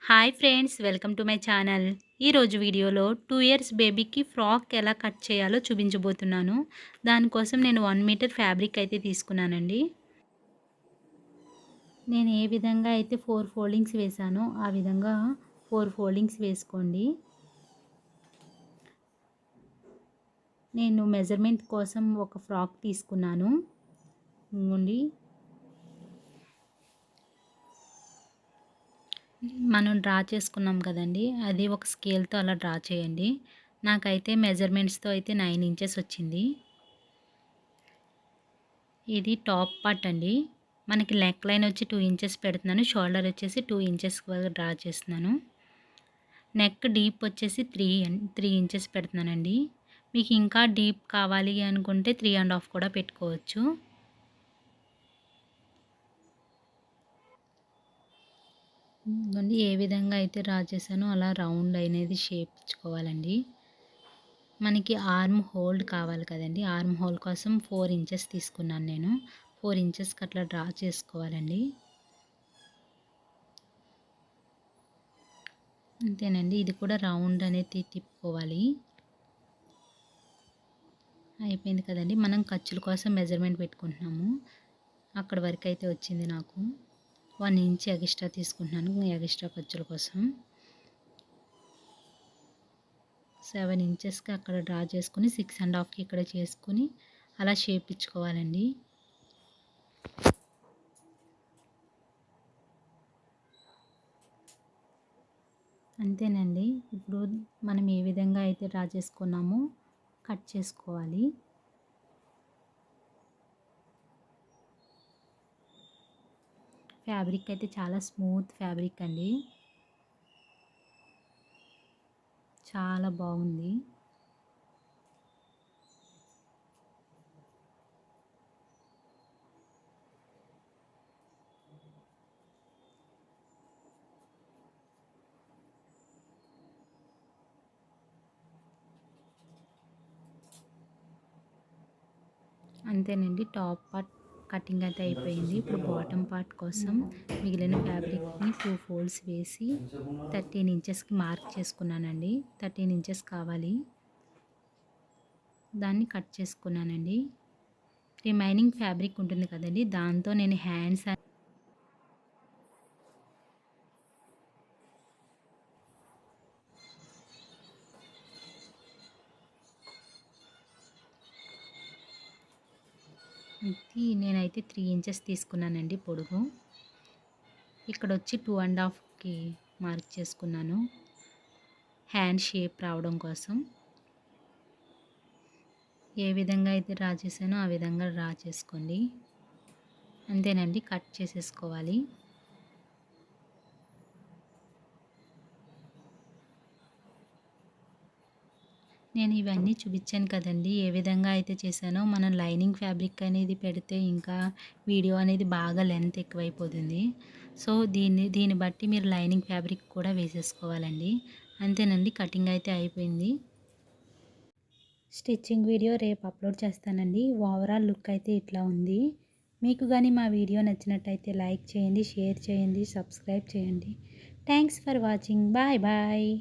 Hi friends, welcome to my channel. ఈరోజు వీడియోలో 2 years బేబీకి ఫ్రాక్ ఎలా కట్ చేయాలో చూపించబోతున్నాను. దానికోసం నేను 1 మీటర్ ఫ్యాబ్రిక్ అయితే తీసుకున్నానండి. నేను ఏ విధంగా అయితే 4 ఫోల్డింగ్స్ వేసానో ఆ విధంగా 4 ఫోల్డింగ్స్ వేసుకోండి. నేను మెజర్మెంట్ కోసం ఒక ఫ్రాక్ తీసుకున్నాను. ఇంగోండి, మనం డ్రా చేసుకున్నాం కదండి, అది ఒక స్కేల్తో అలా డ్రా చేయండి. నాకైతే మెజర్మెంట్స్తో అయితే 9 ఇంచెస్ వచ్చింది. ఇది టాప్ పార్ట్ అండి. మనకి నెక్ లైన్ వచ్చి 2 ఇంచెస్ పెడుతున్నాను, షోల్డర్ వచ్చేసి 2 ఇంచెస్ వరకు డ్రా చేస్తున్నాను. నెక్ డీప్ వచ్చేసి 3 ఇంచెస్ పెడుతున్నానండి. మీకు ఇంకా డీప్ కావాలి అనుకుంటే 3.5 కూడా పెట్టుకోవచ్చు. ఏ విధంగా అయితే డ్రా చేశానో అలా రౌండ్ అనేది షేప్ ఇచ్చుకోవాలండి. మనకి ఆర్మ్ హోల్డ్ కావాలి కదండి, ఆర్మ్ హోల్ కోసం 4 ఇంచెస్ తీసుకున్నాను నేను. 4 ఇంచెస్కి అట్లా డ్రా చేసుకోవాలండి. అంతేనండి, ఇది కూడా రౌండ్ అనేది తిప్పుకోవాలి. అయిపోయింది కదండి. మనం ఖర్చుల కోసం మెజర్మెంట్ పెట్టుకుంటున్నాము. అక్కడ వరకు అయితే వచ్చింది నాకు. 1 ఇంచ్ ఎక్స్ట్రా తీసుకుంటున్నాను ఎక్స్ట్రా ఖర్చుల కోసం. 7 ఇంచెస్కి అక్కడ డ్రా చేసుకుని 6.5కి ఇక్కడ చేసుకుని అలా షేప్ ఇచ్చుకోవాలండి. అంతేనండి. ఇప్పుడు మనం ఏ విధంగా అయితే డ్రా చేసుకున్నామో కట్ చేసుకోవాలి. ఫ్యాబ్రిక్ అయితే చాలా స్మూత్ ఫ్యాబ్రిక్ అండి, చాలా బాగుంది. అంతేనండి, టాప్ పార్ట్ కటింగ్ అయితే అయిపోయింది. ఇప్పుడు బాటమ్ పార్ట్ కోసం మిగిలిన ఫ్యాబ్రిక్ని 2 ఫోల్డ్స్ వేసి 13 ఇంచెస్కి మార్క్ చేసుకున్నానండి. 13 ఇంచెస్ కావాలి, దాన్ని కట్ చేసుకున్నానండి. రిమైనింగ్ ఫ్యాబ్రిక్ ఉంటుంది కదండి, దాంతో నేను హ్యాండ్స్ నేనైతే 3 ఇంచెస్ తీసుకున్నానండి పొడుగు. ఇక్కడ వచ్చి 2.5కి మార్క్ చేసుకున్నాను హ్యాండ్ షేప్ రావడం కోసం. ఏ విధంగా అయితే డ్రా చేశానో ఆ విధంగా డ్రా చేసుకోండి. అంతేనండి, కట్ చేసేసుకోవాలి. నేను ఇవన్నీ చూపించాను కదండి, ఏ విధంగా అయితే చేశానో. మనం లైనింగ్ ఫ్యాబ్రిక్ అనేది పెడితే ఇంకా వీడియో అనేది బాగా లెంత్ ఎక్కువైపోతుంది. సో దీన్ని బట్టి మీరు లైనింగ్ ఫ్యాబ్రిక్ కూడా వేసేసుకోవాలండి. అంతేనండి, కటింగ్ అయితే అయిపోయింది. స్టిచ్చింగ్ వీడియో రేపు అప్లోడ్ చేస్తానండి. ఓవరాల్ లుక్ అయితే ఇట్లా ఉంది. మీకు కానీ మా వీడియో నచ్చినట్టయితే లైక్ చేయండి, షేర్ చేయండి, సబ్స్క్రైబ్ చేయండి. Thanks for watching. Bye bye.